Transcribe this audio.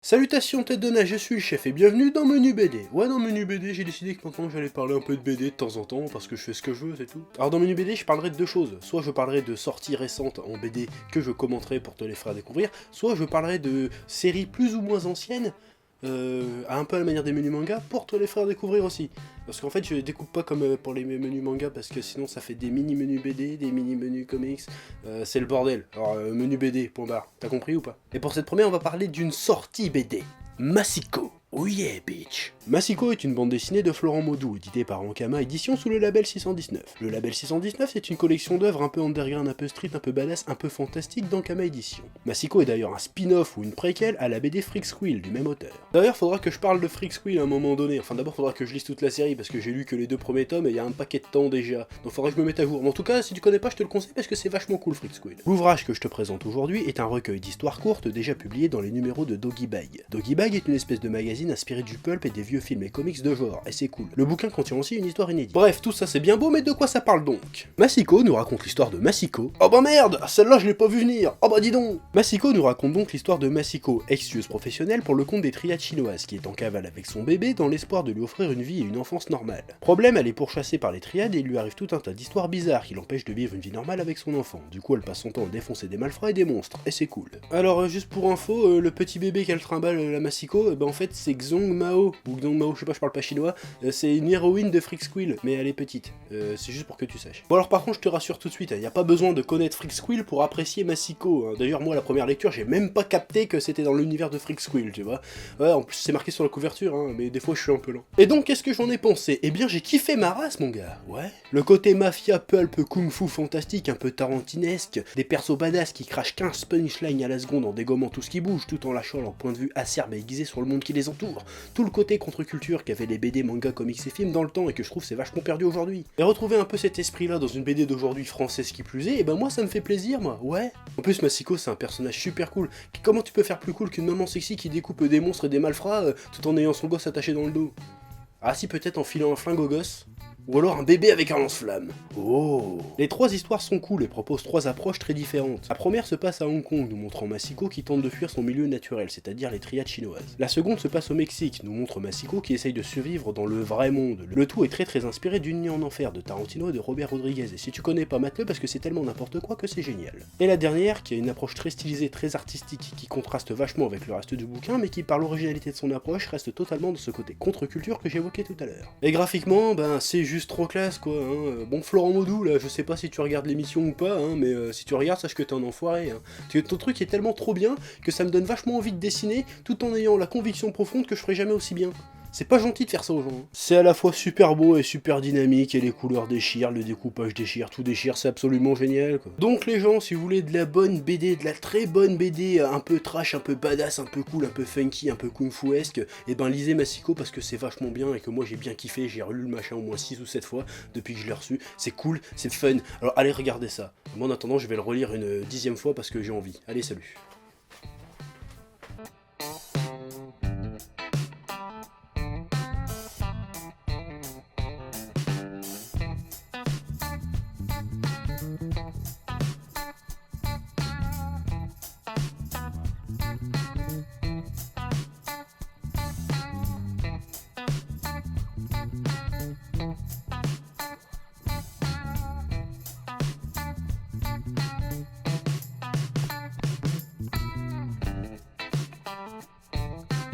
Salutations tête de nage, je suis le chef et bienvenue dans Menu BD. Ouais, dans Menu BD, j'ai décidé que maintenant j'allais parler un peu de BD de temps en temps parce que je fais ce que je veux, c'est tout. Alors dans Menu BD, je parlerai de deux choses. Soit je parlerai de sorties récentes en BD que je commenterai pour te les faire découvrir, soit je parlerai de séries plus ou moins anciennes, un peu à la manière des menus manga, pour te les faire découvrir aussi. Parce qu'en fait, je découpe pas comme pour les menus manga, parce que sinon ça fait des mini-menus BD, des mini-menus comics, c'est le bordel. Alors, menu BD, point barre, t'as compris ou pas? Et pour cette première, on va parler d'une sortie BD. Masiko. Oh yeah, bitch. Masiko est une bande dessinée de Florent Maudou, éditée par Ankama Édition sous le label 619. Le label 619, c'est une collection d'œuvres un peu underground, un peu street, un peu badass, un peu fantastique d'Ankama Édition. Masiko est d'ailleurs un spin-off ou une préquelle à la BD Freak Squill du même auteur. D'ailleurs, faudra que je parle de Freak Squill à un moment donné. Enfin, d'abord, faudra que je lise toute la série parce que j'ai lu que les deux premiers tomes et il y a un paquet de temps déjà. Donc, faudra que je me mette à jour. Mais en tout cas, si tu connais pas, je te le conseille parce que c'est vachement cool, Freak Squill. L'ouvrage que je te présente aujourd'hui est un recueil d'histoires courtes déjà publié dans les numéros de Doggy Bag. Doggy Bag est une espèce de magazine inspiré du pulp et des vieux films et comics de genre, et c'est cool. Le bouquin contient aussi une histoire inédite. Bref, tout ça c'est bien beau, mais de quoi ça parle donc? Masiko nous raconte l'histoire de Masiko. Oh bah merde, celle-là je l'ai pas vu venir. Oh bah dis donc. Masiko nous raconte donc l'histoire de Masiko, ex-tueuse professionnelle pour le compte des triades chinoises, qui est en cavale avec son bébé dans l'espoir de lui offrir une vie et une enfance normale. Problème, elle est pourchassée par les triades et il lui arrive tout un tas d'histoires bizarres qui l'empêchent de vivre une vie normale avec son enfant. Du coup, elle passe son temps à défoncer des malfrats et des monstres, et c'est cool. Alors, juste pour info, le petit bébé qu'elle trimballe, la Masiko, en fait c'est Xong Mao, ou Xong Mao, je sais pas, je parle pas chinois, c'est une héroïne de Freak Squill, mais elle est petite. C'est juste pour que tu saches. Bon alors par contre, je te rassure tout de suite, y a pas besoin de connaître Freak Squill pour apprécier Masiko. Hein. D'ailleurs, moi, la première lecture, j'ai même pas capté que c'était dans l'univers de Freak Squill, tu vois. Ouais, en plus, c'est marqué sur la couverture, hein, mais des fois, je suis un peu lent. Et donc, qu'est-ce que j'en ai pensé? Eh bien, j'ai kiffé ma race, mon gars. Ouais. Le côté mafia, pulp, kung-fu fantastique, un peu tarantinesque, des persos badass qui crachent 15 punchlines à la seconde en dégommant tout ce qui bouge, tout en lâchant leur point de vue acerbe et aiguisé sur le monde qui les entoure. Tout le côté contre-culture qu'avaient les BD, manga, comics et films dans le temps et que je trouve c'est vachement perdu aujourd'hui. Et retrouver un peu cet esprit-là dans une BD d'aujourd'hui française qui plus est, et ben moi ça me fait plaisir, moi, ouais. En plus, Masiko c'est un personnage super cool. Comment tu peux faire plus cool qu'une maman sexy qui découpe des monstres et des malfrats tout en ayant son gosse attaché dans le dos? Ah si, peut-être en filant un flingue au gosse. Ou alors un bébé avec un lance-flamme. Oh. Les trois histoires sont cool et proposent trois approches très différentes. La première se passe à Hong Kong, nous montrant Masiko qui tente de fuir son milieu naturel, c'est-à-dire les triades chinoises. La seconde se passe au Mexique, nous montre Masiko qui essaye de survivre dans le vrai monde. Le tout est très inspiré d'Une nuit en enfer de Tarantino et de Robert Rodriguez, et si tu connais pas, mate-le parce que c'est tellement n'importe quoi que c'est génial. Et la dernière, qui a une approche très stylisée, très artistique, qui contraste vachement avec le reste du bouquin, mais qui par l'originalité de son approche reste totalement dans ce côté contre-culture que j'évoquais tout à l'heure. Et graphiquement, ben c'est juste trop classe quoi, hein. Bon, Florent Maudou, là, je sais pas si tu regardes l'émission ou pas, hein, mais si tu regardes, sache que t'es un enfoiré, hein. Ton truc est tellement trop bien que ça me donne vachement envie de dessiner, tout en ayant la conviction profonde que je ferai jamais aussi bien. C'est pas gentil de faire ça aux gens. C'est à la fois super beau et super dynamique, et les couleurs déchirent, le découpage déchire, tout déchire, c'est absolument génial quoi. Donc les gens, si vous voulez de la bonne BD, de la très bonne BD, un peu trash, un peu badass, un peu cool, un peu funky, un peu kung-fu-esque, et ben lisez Masiko parce que c'est vachement bien et que moi j'ai bien kiffé, j'ai relu le machin au moins 6 ou 7 fois depuis que je l'ai reçu. C'est cool, c'est fun, alors allez regarder ça. Moi en attendant, je vais le relire une 10e fois parce que j'ai envie. Allez, salut.